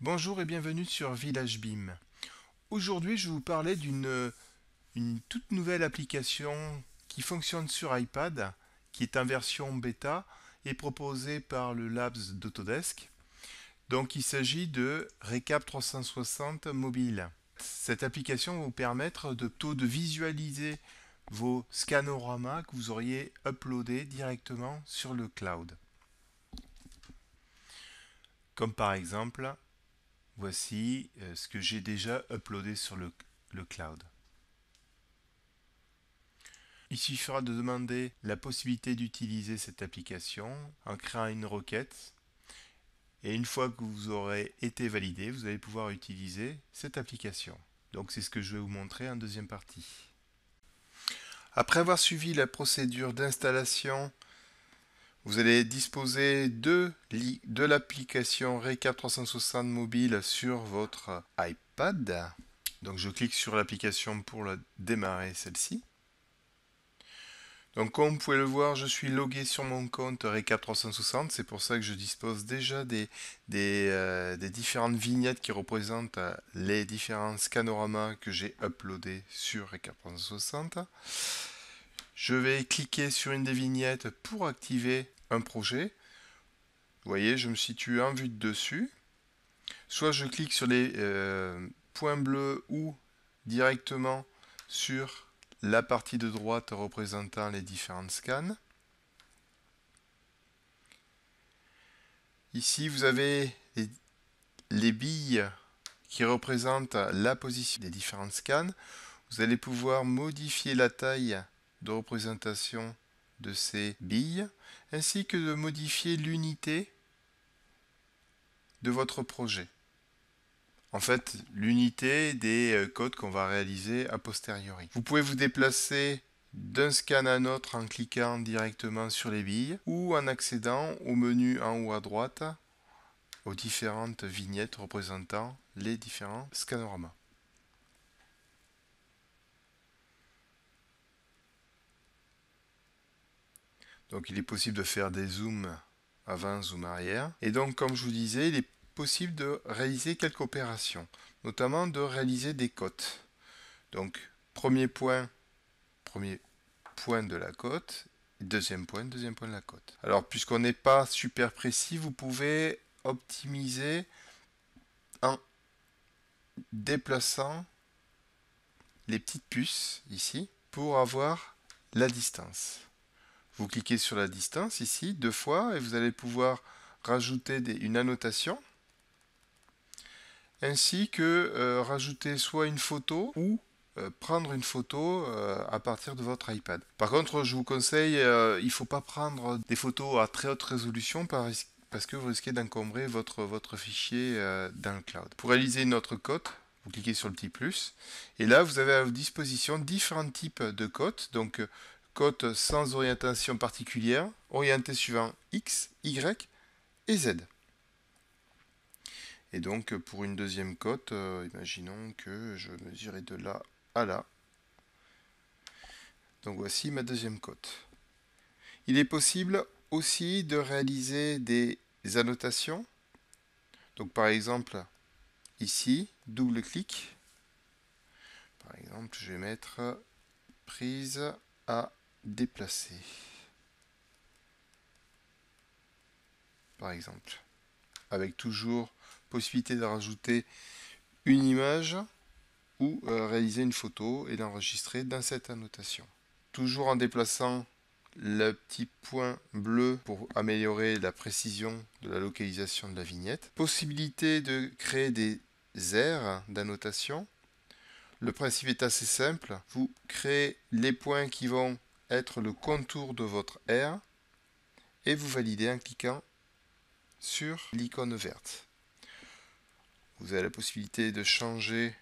Bonjour et bienvenue sur Village BIM. Aujourd'hui, je vais vous parler d'une toute nouvelle application qui fonctionne sur iPad, qui est en version bêta et proposée par le Labs d'Autodesk. Donc, il s'agit de Recap 360 mobile. Cette application va vous permettre de visualiser vos scanoramas que vous auriez uploadés directement sur le cloud. Comme par exemple, voici ce que j'ai déjà uploadé sur le cloud. Il suffira de demander la possibilité d'utiliser cette application en créant une requête. Et une fois que vous aurez été validé, vous allez pouvoir utiliser cette application. Donc c'est ce que je vais vous montrer en deuxième partie. Après avoir suivi la procédure d'installation, vous allez disposer de l'application Recap 360 mobile sur votre iPad. Donc je clique sur l'application pour démarrer celle-ci. Donc comme vous pouvez le voir, je suis logué sur mon compte Recap 360, c'est pour ça que je dispose déjà des différentes vignettes qui représentent les différents scanoramas que j'ai uploadés sur Recap 360. Je vais cliquer sur une des vignettes pour activer un projet. Vous voyez, je me situe en vue de dessus. Soit je clique sur les points bleus ou directement sur la partie de droite représentant les différentes scans. Ici, vous avez les billes qui représentent la position des différentes scans. Vous allez pouvoir modifier la taille de représentation de ces billes, ainsi que de modifier l'unité de votre projet. En fait, l'unité des codes qu'on va réaliser a posteriori. Vous pouvez vous déplacer d'un scan à un autre en cliquant directement sur les billes ou en accédant au menu en haut à droite aux différentes vignettes représentant les différents scanoramas. Donc il est possible de faire des zooms avant, zoom arrière. Et donc comme je vous disais, il est possible de réaliser quelques opérations, notamment de réaliser des cotes. Donc premier point de la cote, deuxième point de la cote. Alors puisqu'on n'est pas super précis, vous pouvez optimiser en déplaçant les petites puces ici pour avoir la distance. Vous cliquez sur la distance ici deux fois et vous allez pouvoir rajouter une annotation ainsi que rajouter soit une photo ou prendre une photo à partir de votre iPad. Par contre, je vous conseille, il ne faut pas prendre des photos à très haute résolution parce que vous risquez d'encombrer votre fichier dans le cloud. Pour réaliser une autre cote, vous cliquez sur le petit plus et là vous avez à votre disposition différents types de cotes. Donc cote sans orientation particulière, orienté suivant X, Y et Z. Et donc pour une deuxième cote, imaginons que je mesurais de là à là. Donc voici ma deuxième cote. Il est possible aussi de réaliser des annotations. Donc par exemple, ici, double-clic. Par exemple, je vais mettre prise à déplacer. Par exemple. Avec toujours possibilité de rajouter une image ou réaliser une photo et d'enregistrer dans cette annotation. Toujours en déplaçant le petit point bleu pour améliorer la précision de la localisation de la vignette. Possibilité de créer des aires d'annotation. Le principe est assez simple. Vous créez les points qui vont être le contour de votre aire et vous validez en cliquant sur l'icône verte. Vous avez la possibilité de changer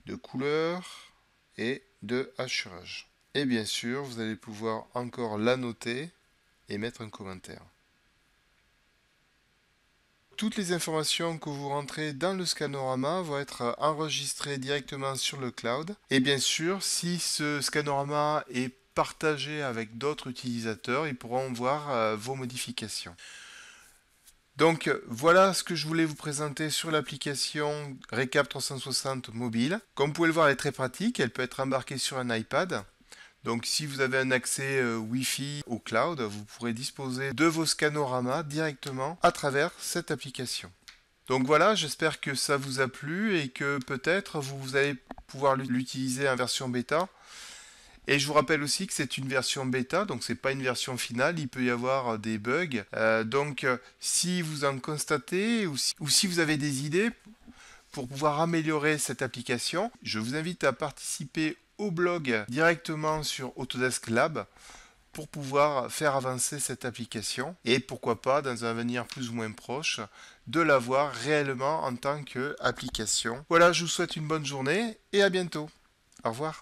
de couleur et de hachurage. Et bien sûr, vous allez pouvoir encore l'annoter et mettre un commentaire. Toutes les informations que vous rentrez dans le scanorama vont être enregistrées directement sur le cloud. Et bien sûr, si ce scanorama est partagé avec d'autres utilisateurs, ils pourront voir vos modifications. Donc voilà ce que je voulais vous présenter sur l'application Recap 360 mobile. Comme vous pouvez le voir, elle est très pratique, elle peut être embarquée sur un iPad. Donc si vous avez un accès Wi-Fi au cloud, vous pourrez disposer de vos scanoramas directement à travers cette application. Donc voilà, j'espère que ça vous a plu et que peut-être vous allez pouvoir l'utiliser en version bêta. Et je vous rappelle aussi que c'est une version bêta, donc c'est pas une version finale, il peut y avoir des bugs. Si vous en constatez ou si vous avez des idées pour pouvoir améliorer cette application, je vous invite à participer au blog directement sur Autodesk Lab pour pouvoir faire avancer cette application et pourquoi pas dans un avenir plus ou moins proche de l'avoir réellement en tant qu'application. Voilà, je vous souhaite une bonne journée et à bientôt. Au revoir.